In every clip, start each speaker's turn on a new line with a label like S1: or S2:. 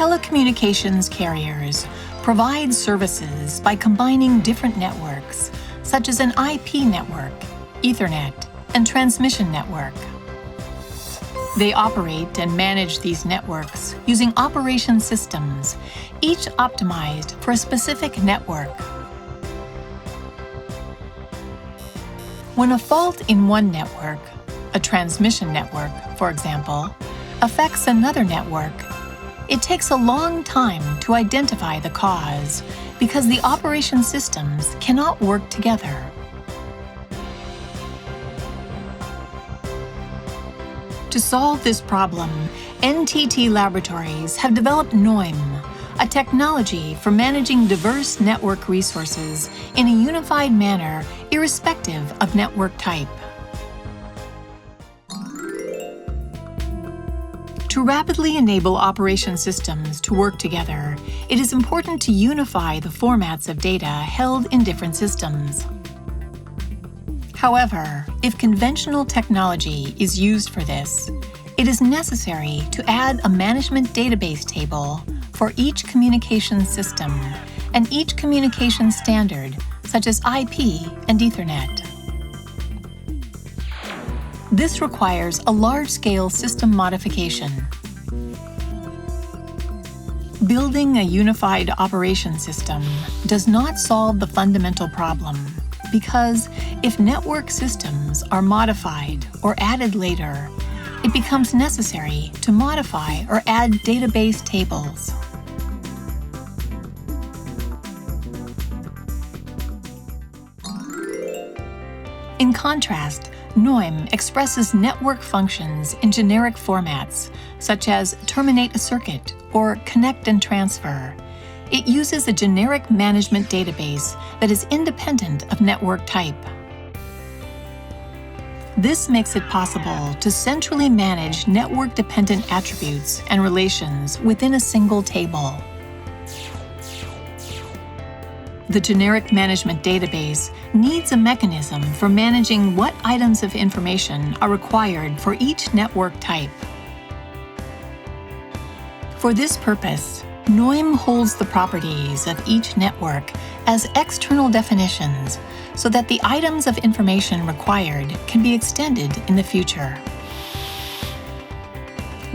S1: Telecommunications carriers provide services by combining different networks, such as an IP network, Ethernet, and transmission network. They operate and manage these networks using operation systems, each optimized for a specific network. When a fault in one network, a transmission network, for example, affects another network, it takes a long time to identify the cause because the operation systems cannot work together. To solve this problem, NTT Laboratories have developed NOIM, a technology for managing diverse network resources in a unified manner irrespective of network type. To rapidly enable operation systems to work together, it is important to unify the formats of data held in different systems. However, if conventional technology is used for this, it is necessary to add a management database table for each communication system and each communication standard, such as IP and Ethernet. This requires a large-scale system modification. Building a unified operation system does not solve the fundamental problem, because if network systems are modified or added later, it becomes necessary to modify or add database tables. In contrast, NOIM expresses network functions in generic formats, such as terminate a circuit or connect and transfer. It uses a generic management database that is independent of network type. This makes it possible to centrally manage network-dependent attributes and relations within a single table. The generic management database needs a mechanism for managing what items of information are required for each network type. For this purpose, NOIM holds the properties of each network as external definitions so that the items of information required can be extended in the future.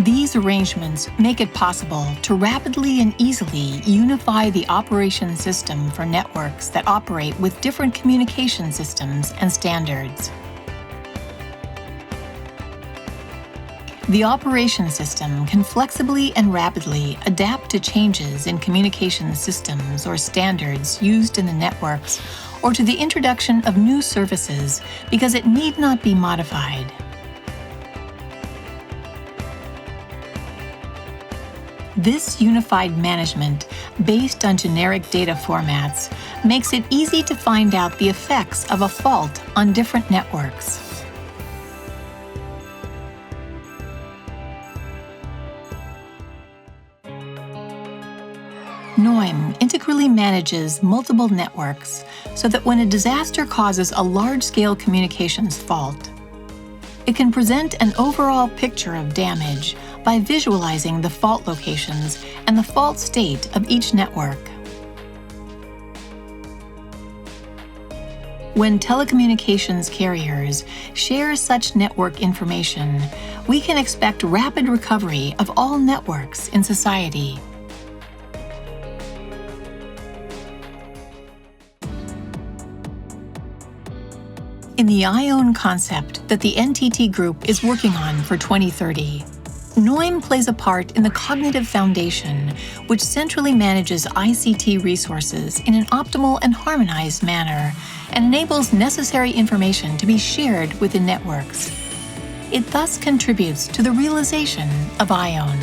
S1: These arrangements make it possible to rapidly and easily unify the operation system for networks that operate with different communication systems and standards. The operation system can flexibly and rapidly adapt to changes in communication systems or standards used in the networks or to the introduction of new services because it need not be modified. This unified management, based on generic data formats, makes it easy to find out the effects of a fault on different networks. NOIM integrally manages multiple networks so that when a disaster causes a large-scale communications fault, it can present an overall picture of damage by visualizing the fault locations and the fault state of each network. When telecommunications carriers share such network information, we can expect rapid recovery of all networks in society. In the IOWN concept that the NTT Group is working on for 2030, NOIM plays a part in the cognitive foundation, which centrally manages ICT resources in an optimal and harmonized manner and enables necessary information to be shared within networks. It thus contributes to the realization of IOWN.